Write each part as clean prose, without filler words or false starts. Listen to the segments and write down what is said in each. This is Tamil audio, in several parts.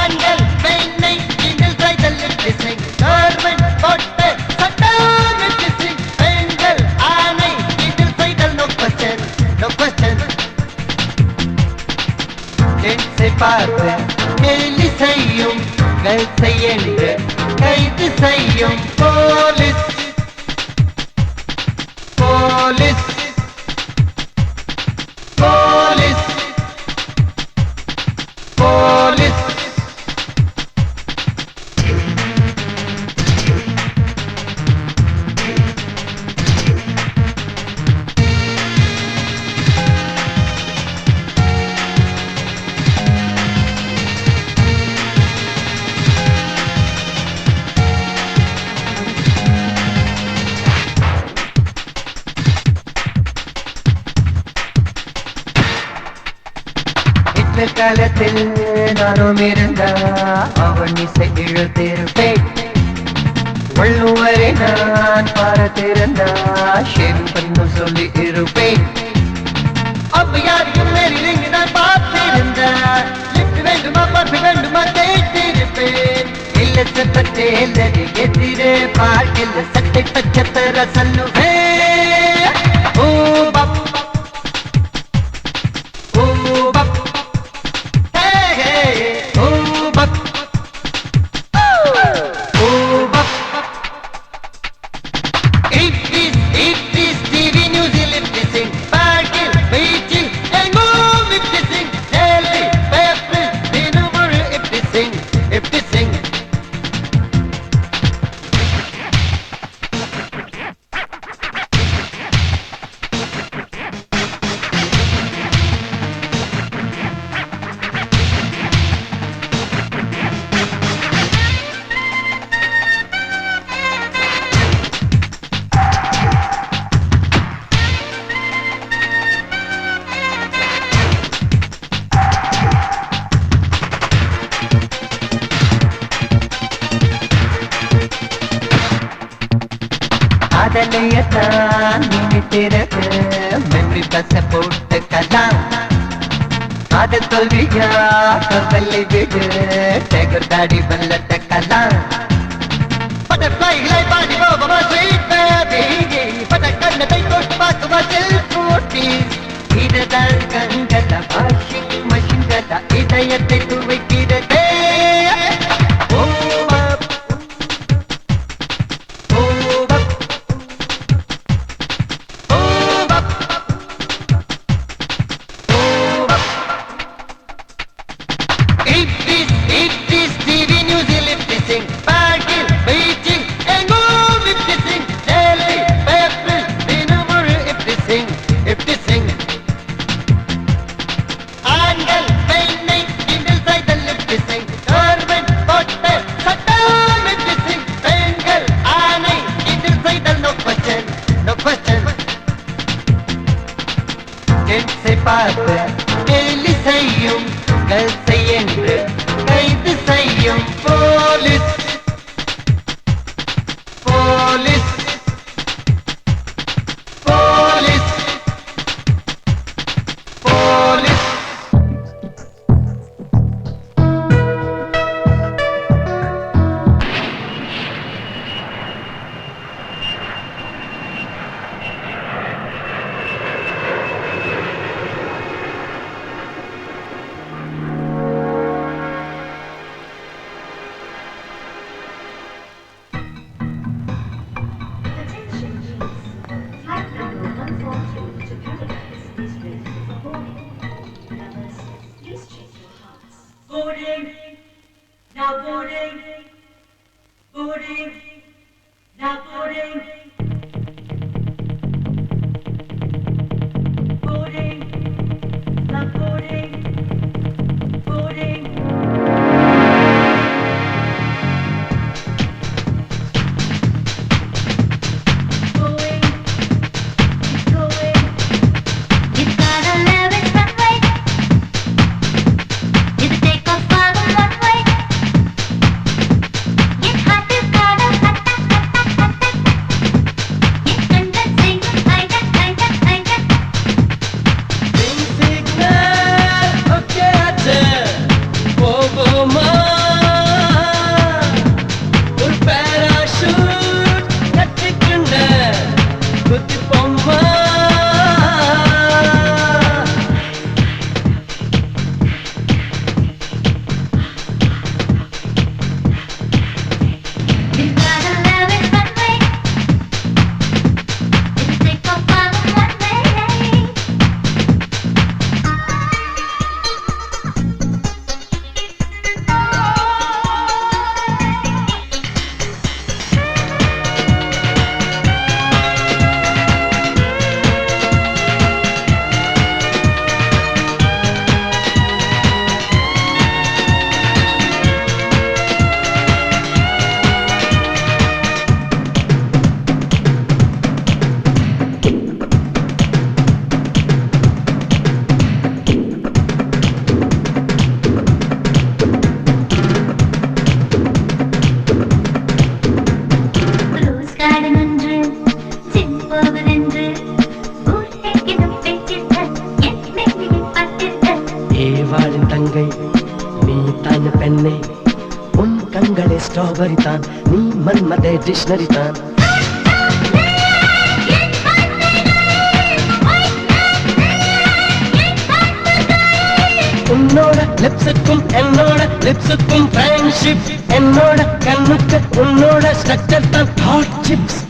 ஆண்கள் பெண்ணை கிண்டல் செய்தல் kissing கவர்மெண்ட் போட்ட சட்டம் kissing பெண்கள் ஆணை கிண்டல் செய்தல் no question no question ஜென்ஸை பார்த்து கேலி செய்யும் கல்சை என்று கைது செய்யும் போலீஸ் போலீஸ் போலீஸ் போலீஸ் காலத்தில் நானும் இருந்தா அவன் இசை இழுத்திருப்பேன் வள்ளுவரை நான் பார்த்திருந்தா ஷேம் பண்ணு சொல்லி இருப்பேன் அவ்வையாரையும் நேரில் நான் பார்த்திருந்தா லிப்ட் வேண்டுமா பார்த்து வேண்டுமா கேட்டிருப்பேன் இல்ல சட்டத்தை எதிரே பார்க்கல சட்டை பச்சத்தர சொல்லுவேன் ஓ பப் ஓ பப் அதனையத்தான் நினைத்திருக்கு மென்மை பச போட்டு கலாம் அது தோல்வியா கவலை விடு டேகர் தாடி வல்லட்ட கலாம் பட்டர்ஃப்ளைகளை பாடி போவமா ஸ்வீட் பேபி பட்டக்கண்ணத்தை தொட்டு பார்க்குமா சில்க் ஊட்டீஸ் இதுதான் கண்கள வாஷிங் மஷின்கள இதயத்தை துவைக்கிறதே பார்த்து கேலி செய்யும் கல்சை என்று கைது செய்யும் police police police police Boarding, now boarding, boarding, now boarding, boarding, now boarding, boarding. தங்கை நீ தான் பெண்ணே உன் கண்களே ஸ்ட்ராபெரி தான் நீ மன்மதே டிக்ஷனரி தான் உன்னோட லிப்ஸுக்கும் என்னோட லிப்ஸுக்கும் ஃப்ரெண்ட்ஷிப் என்னோட கண்ணுக்கு உன்னோட ஸ்ட்ரக்சர் தான் ஹாட் சிப்ஸ்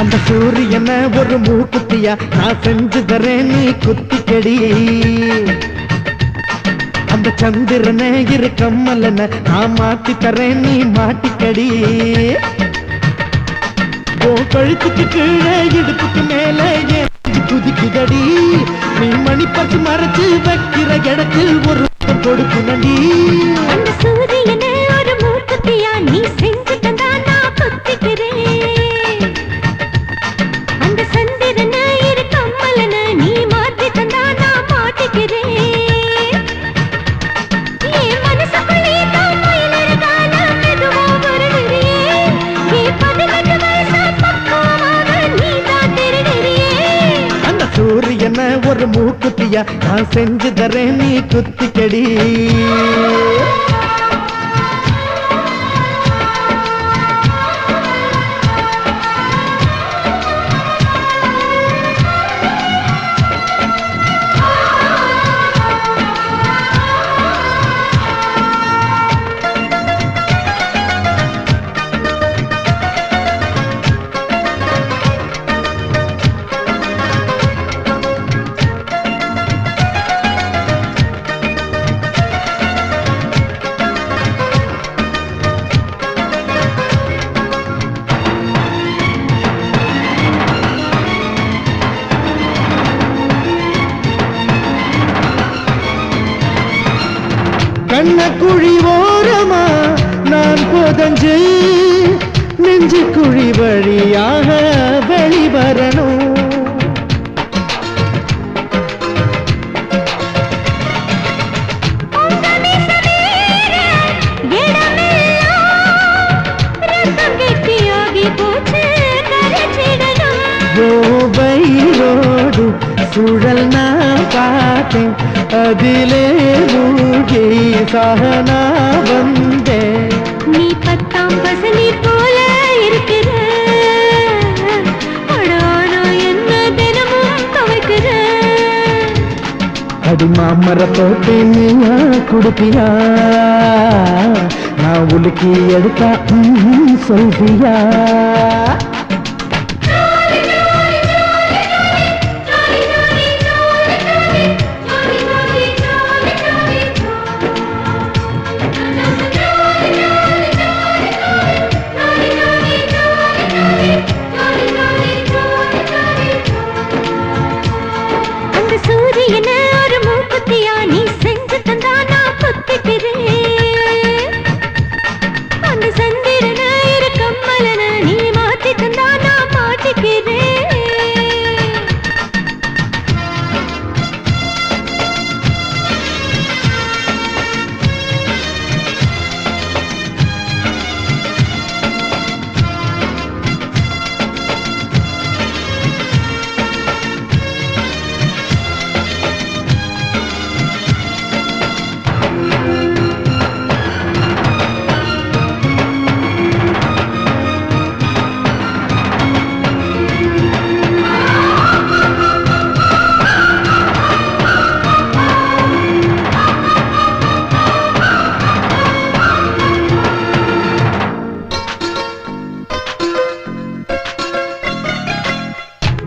அந்த சூரியன ஒரு மூக்குத்தியா நான் செஞ்சு தரேன் நீ குத்திக்கடி அந்த சந்திரனே இரு கம்மலன நான் மாட்டி தரேன் நீ மாட்டிக்கடி கழுத்துக்கு கீழே இடுப்புக்கு மேல குதிக்குதடி நீ மணி பத்து மறைச்சு வைக்கிற இடத்தில் ஒரு கொடுக்குனடி அந்த சூரியனே ஒரு மூக்குத்தியா நீ செஞ்சு தந்தா நான் குத்திக்கிறேன் அந்த சந்திரனே இரு கம்மலன நீ மாட்டி தந்தா நான் மாட்டிக்கிறேன் என் மனசுக்குள்ளே தான் மயில் இருக்கான மெதுவா வருடுறியே என் 18 வயசு பக்குவமாக நீ தான் திருடுறியே அந்த சூரியனை ஒரு மூக்குத்தியா நான் செஞ்சு தரேன் நீ குத்திக்கடி கண்ண குழி ஓரமா நான் போதஞ்சு நெஞ்சு குழி வழியாக வெளிவரணும் இடமெல்லாம் ரத்தம் கெட்டியாகி போச்சு சூழல் நான் பார்த்தேன் அதிலே மூழ்கி சாகனா வந்தேன் நீ பத்தாம் பசனி போல இருக்கிற அடானோ என்ன தினமும் துவைக்கிற அடி மாமர போட்டு நீயா குடுப்பியா நான் உலுக்கி எடுத்தா சொல்வியா அந்த சூரியன ஒரு மூக்குத்தியா நீ செஞ்சு தந்தா நான் குத்திக்கிறேன் அந்த சந்திரன இரு கம்மலன நீ மாத்தி தந்தா நான் மாட்டிக்கிறேன்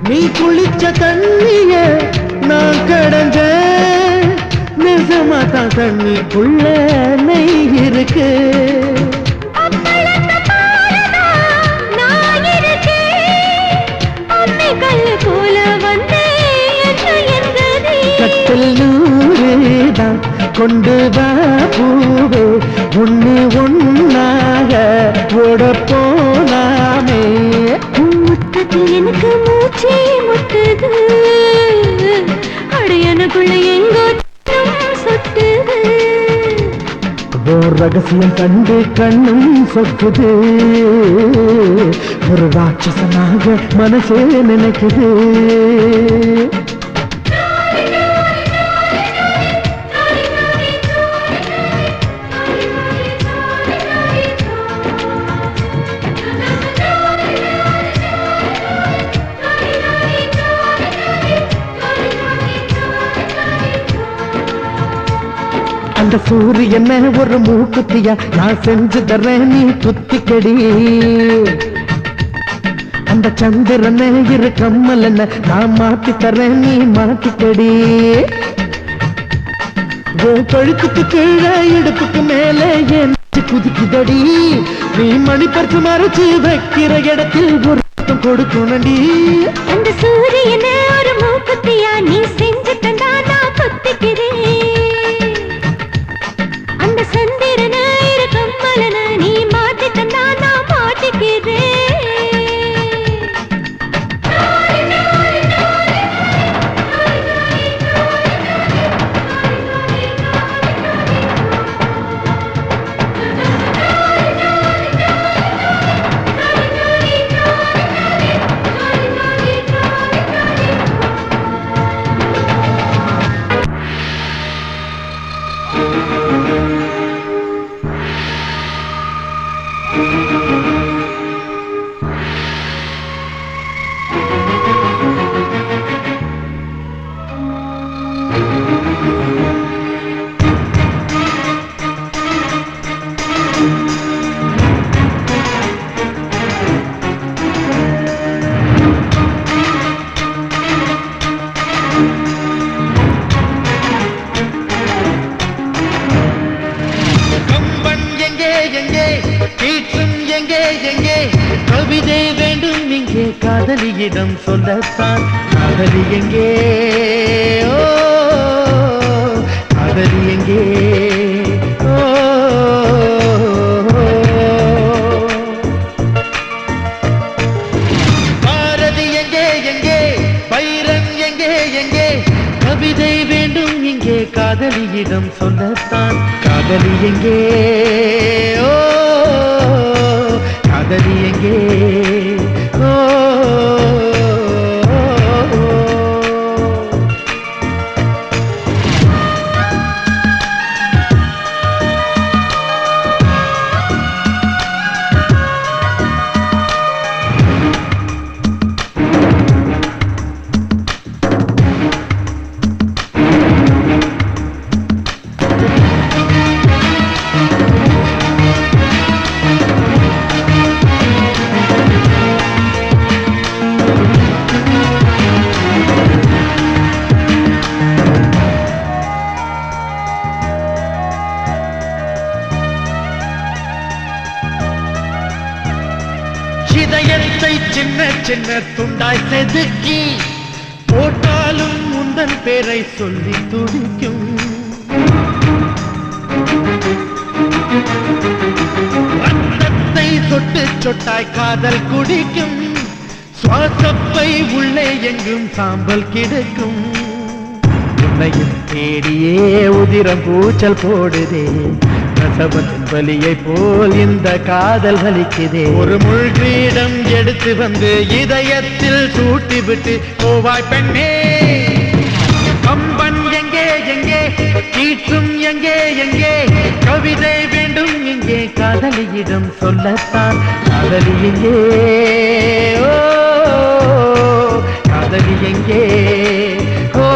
நீ குளிச்ச தண்ணிய நான் கடஞ்ச நிஜமா தான் தண்ணிக்குள்ள நெய் இருக்கு நான் இருக்கேன் அன்னை கல்லு போல வந்து என்ன எந்ததே கட்டில் நூறுதான் கொண்டு வா பூவே ஒண்ணு ஒன்னாக ஓட போனாமே முத்தத்தில் எனக்கு மூச்சே முட்டுது அடையனுக்குள்ள எங்கோ சொட்டுது ஓர் ரகசியம் கண்டு கண்ணும் சொக்குது ஒரு ராட்சசனாக மனசே நினைக்குது அந்த சூரியன் ஒரு மூக்குத்தியா நான் செஞ்சு தர்றேன் நீ குத்திக்கடி அந்த சந்திரன் இரு கம்மல் என்ன நான் மாத்தி தர்றேன் நீ மாத்திக்கடி கழுத்துக்கு கீழே இடுப்புக்கு மேலே ஏன் குதிக்குதடி நீ மணி பறிச்சு மறைச்சு வைக்கிற இடத்தில் ஒரு கொடுக்கணும்டி அந்த சூரியனை ஒரு மூக்குத்தியா நீ செஞ்சு தந்தா நான் குத்திக்கிறேன் அந்த சந்திரனை இரு கம்மலன நீ மாத்தி தந்தா நான் மாட்டிக்கிறேன் காதலியிடம் சொல்லத்தான் காதலி எங்கே ஓ காதலி எங்கே ஓ பாரதி எங்கே எங்கே பைரன் எங்கே எங்கே கவிதை வேண்டும் இங்கே காதலியிடம் சொல்லத்தான் காதலி எங்கே ஓ காதலி எங்கே ஓ மனசை சின்ன சின்ன துண்டாய் செதுக்கி போட்டாலும் உந்தன் பேரை சொல்லி துடிக்கும். ரத்தத்தை சொட்டு சொட்டாய் காதல் குடிக்கும். சுவாசப்பை உள்ளே எங்கும் சாம்பல் கிடக்கும். உன்னையும் தேடியே உதிரம் கூச்சல் போடுதே. ரசவத்தின் வலியை போல் இந்த காதல் வலிக்குதே. ஒரு முள்கிரீடம் எடுத்து வந்து இதயத்தில் சூட்டிவிட்டு போவாய் பெண்ணே. கம்பன் எங்கே எங்கே, கீற்றும் எங்கே எங்கே, கவிதை வேண்டும் இங்கே, காதலியிடம் சொல்லத்தான். காதலி எங்கே, ஓ காதலி எங்கே, ஓ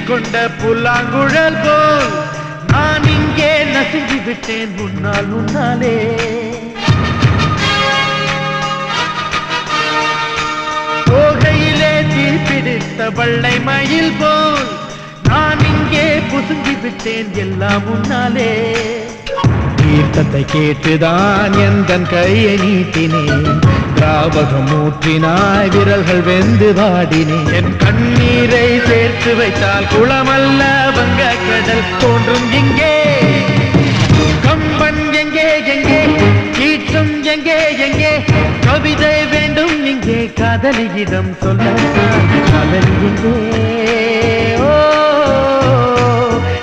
கொண்ட புல்லாங்குழல் போல் நான் இங்கே நசுங்கி விட்டேன் முன்னால் முன்னாலே. போகையிலே தீப்பிடித்த வள்ளை மயில் போல் நான் இங்கே புசுங்கி விட்டேன் எல்லாம் முன்னாலே. தீர்த்தத்தை கேட்டுதான் எந்தன் கையை நீட்டினேன். திராவகம் ஊற்றினாய் விரல்கள் வெந்து வாடினேன். என் கண்ணீரை சேர்த்து வைத்தால் குளமல்ல வங்க கடல் தோன்றும் இங்கே. கம்பன் எங்கே எங்கே, கீற்றும் எங்கே எங்கே, கவிதை வேண்டும் இங்கே, காதலியிடம் சொல்ல. காதலி எங்கே, ஓ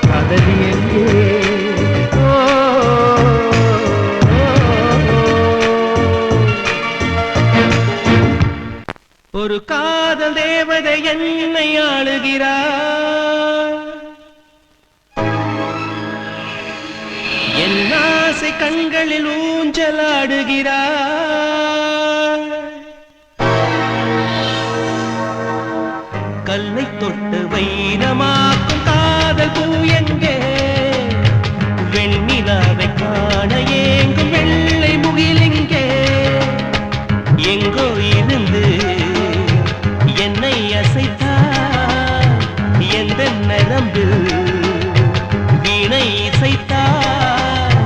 காதலி எங்கே, ஒரு காதல் தேவதை என்னை ஆளுகிறார். என் ஆசை கண்களில் ஊஞ்சலாடுகிறார். கல்லை தொட்டு வைரமாக்கும் காதல் பூ எங்கே, வெண்ணிலாவை காண ஏங்கும் வெள்ளை முகிலெங்கே, எங்கோ இருந்து என்னை அசைத்தார். எந்த நரம்பில் வீணை இசைத்தார்.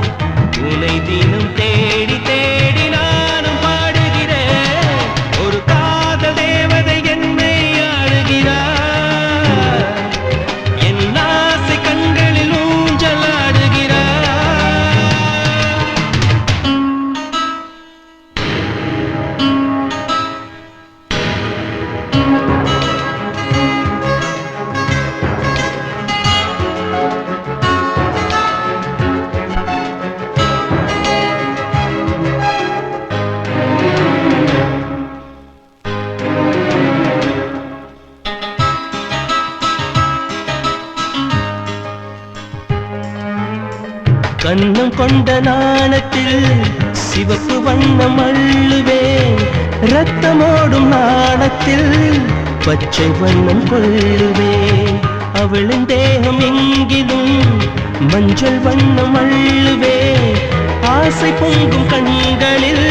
உனை தினம் தேடி தேடி நானும் பாடுகிறேன். ஒரு காதல் தேவதை என்னை ஆளுகிறார். என் ஆசை கண்களில் ஊஞ்சலாடுகிறார். கண்ணம் கொண்ட நாணத்தில் சிவப்பு வண்ணம் அள்ளுவேன். ரத்தமோடும் நாணத்தில் பச்சை வண்ணம் கொள்ளுவேன். அவளின் தேகம் எங்கிலும் மஞ்சள் வண்ணம் அள்ளுவேன். ஆசை பொங்கும் கண்களில்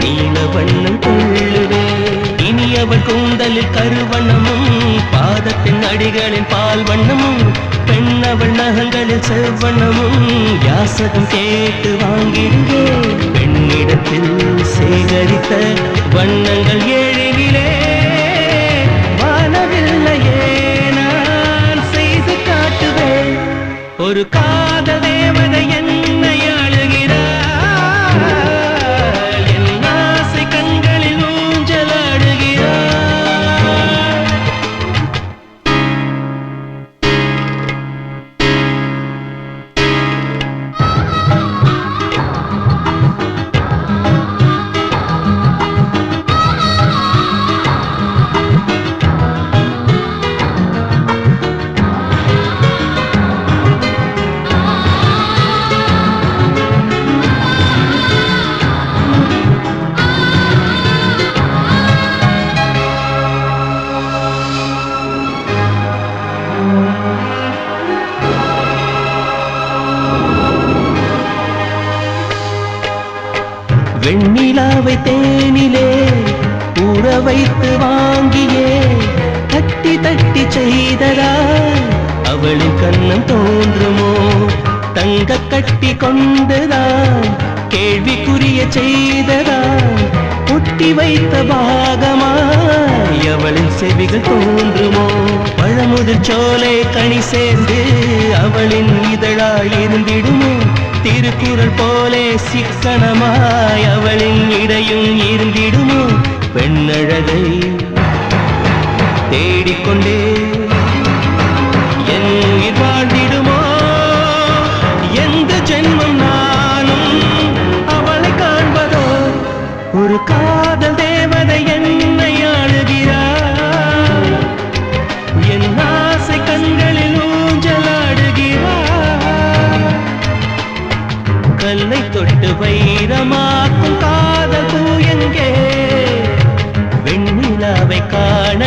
நீல வண்ணம் கொள்ளுவேன். இனி அவள் கூந்தலில் கருவண்ணமும் பாதத்தின் அடிகளின் பால் வண்ணமும் பெண்ணவள் நகங்களில் செவ்வண்ணமும் யாசகம் கேட்டு வாங்கிடுவேன். பெண்ணிடத்தில் சேகரித்த வண்ணங்கள் ஏழிலே வானவில்லையே நான் செய்து காட்டுவேன். ஒரு காதல் தேவதை என்னை ஆளுகிறார். என் ஆசை கண்களில் ஊஞ்சலாடுகிறார். வெண்ணிலாவை தேனிலே ஊற வைத்து வாங்கியே தட்டி தட்டி செய்ததால் அவளின் கண்ணம் தோன்றுமோ? தங்க கட்டி கொண்டுதான் கேள்விக்குரிய செய்ததால் ஒட்டி வைத்த பாகமாய் அவளின் செவிகள் தோன்றுமோ? பழமுதிர் சோலை கனி சேர்ந்து அவளின் இதழாய் இருந்திடுமோ? திருக்குறள் போலே சிக்கனமாய் அவளின் இடையும் இருந்திடுமோ? பெண்ணழகை தேடிக்கொண்டே என் உயிர் வாழ்ந்திடுமோ? எந்த ஜென்மம் நானும் அவளை காண்பதோ? ஒரு காதல் தேவதை என்னை ஆளுகிறார், என் ஆசை கண்களில் ஊஞ்சலாடுகிறார். கல்லை தொட்டு வைரமாக்கும் காதல் பூ எங்கே? வெண்ணிலாவை காண